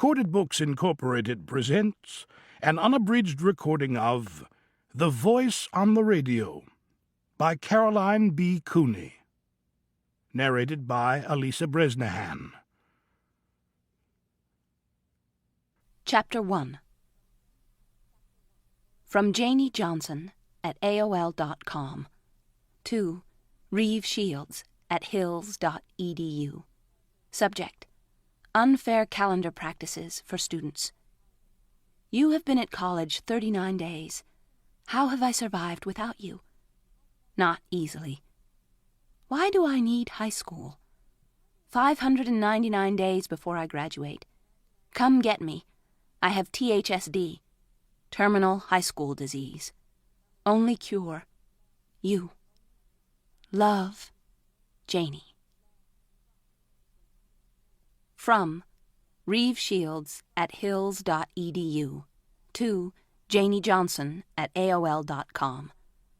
Recorded Books Incorporated presents an unabridged recording of The Voice on the Radio by Caroline B. Cooney. Narrated by Elisa Bresnahan. Chapter 1. From Janie Johnson at AOL.com to Reeve Shields at hills.edu. Subject: Unfair calendar practices for students. You have been at college 39 days. How have I survived without you? Not easily. Why do I need high school? 599 days before I graduate. Come get me. I have THSD, terminal high school disease. Only cure, you. Love, Janie. From Reeve Shields at hills.edu to Janie Johnson at AOL.com.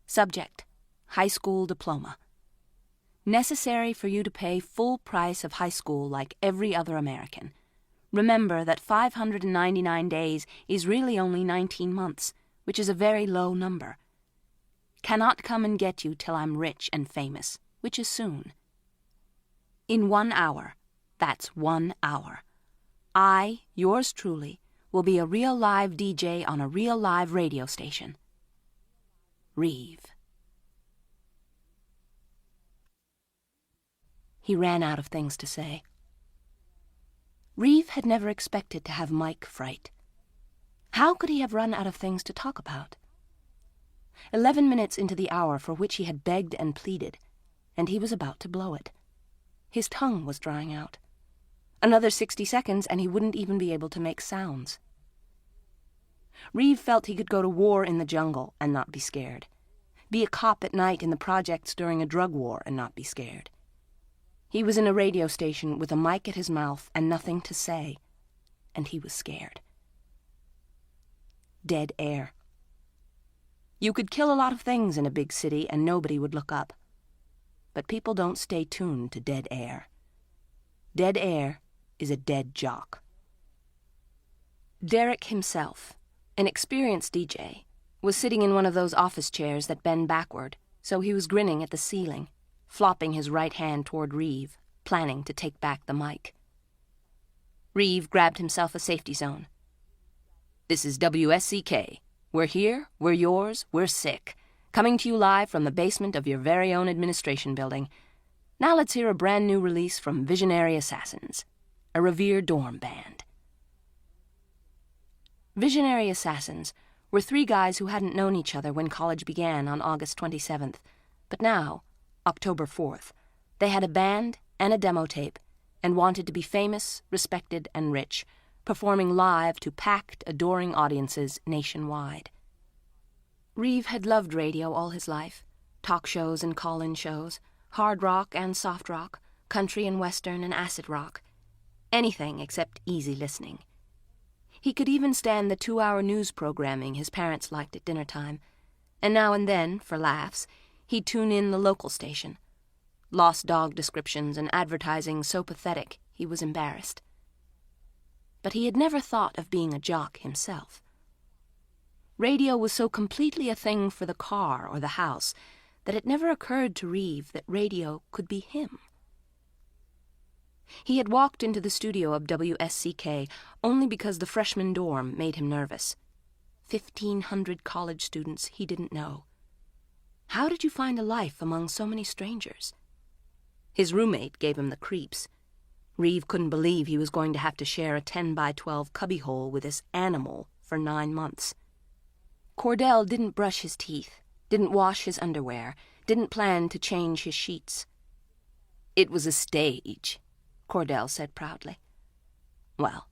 Subject: High school diploma. Necessary for you to pay full price of high school like every other American. Remember that 599 days is really only 19 months, which is a very low number. Cannot come and get you till I'm rich and famous, which is soon. In 1 hour, that's 1 hour, I, yours truly, will be a real live DJ on a real live radio station. Reeve. He ran out of things to say. Reeve had never expected to have mic fright. How could he have run out of things to talk about? 11 minutes into the hour for which he had begged and pleaded, and he was about to blow it. His tongue was drying out. Another 60 seconds and he wouldn't even be able to make sounds. Reeve felt he could go to war in the jungle and not be scared. Be a cop at night in the projects during a drug war and not be scared. He was in a radio station with a mic at his mouth and nothing to say, and he was scared. Dead air. You could kill a lot of things in a big city and nobody would look up. But people don't stay tuned to dead air. Dead air is a dead jock. Derek himself, an experienced DJ, was sitting in one of those office chairs that bend backward, so he was grinning at the ceiling, flopping his right hand toward Reeve, planning to take back the mic. Reeve grabbed himself a safety zone. This is WSCK. We're here, we're yours, we're sick. Coming to you live from the basement of your very own administration building. Now let's hear a brand new release from Visionary Assassins, a Revere dorm band. Visionary Assassins were 3 guys who hadn't known each other when college began on August 27th, but now, October 4th, they had a band and a demo tape and wanted to be famous, respected, and rich, performing live to packed, adoring audiences nationwide. Reeve had loved radio all his life, talk shows and call-in shows, hard rock and soft rock, country and western and acid rock, anything except easy listening. He could even stand the 2-hour news programming his parents liked at dinner time, and now and then, for laughs, he'd tune in the local station. Lost dog descriptions and advertising so pathetic he was embarrassed. But he had never thought of being a jock himself. Radio was so completely a thing for the car or the house that it never occurred to Reeve that radio could be him. He had walked into the studio of WSCK only because the freshman dorm made him nervous. 1,500 college students he didn't know. How did you find a life among so many strangers? His roommate gave him the creeps. Reeve couldn't believe he was going to have to share a 10-by-12 cubbyhole with this animal for 9 months. Cordell didn't brush his teeth, didn't wash his underwear, didn't plan to change his sheets. It was a stage, Cordell said proudly. Well,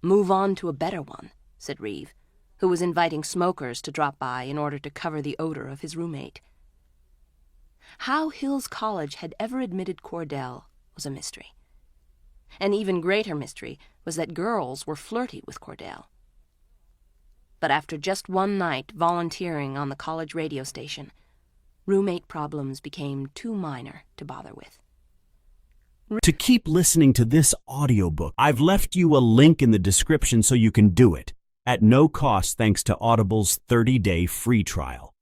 move on to a better one, said Reeve, who was inviting smokers to drop by in order to cover the odor of his roommate. How Hills College had ever admitted Cordell was a mystery. An even greater mystery was that girls were flirty with Cordell. But after just one night volunteering on the college radio station, roommate problems became too minor to bother with. To keep listening to this audiobook, I've left you a link in the description so you can do it, at no cost thanks to Audible's 30-day free trial.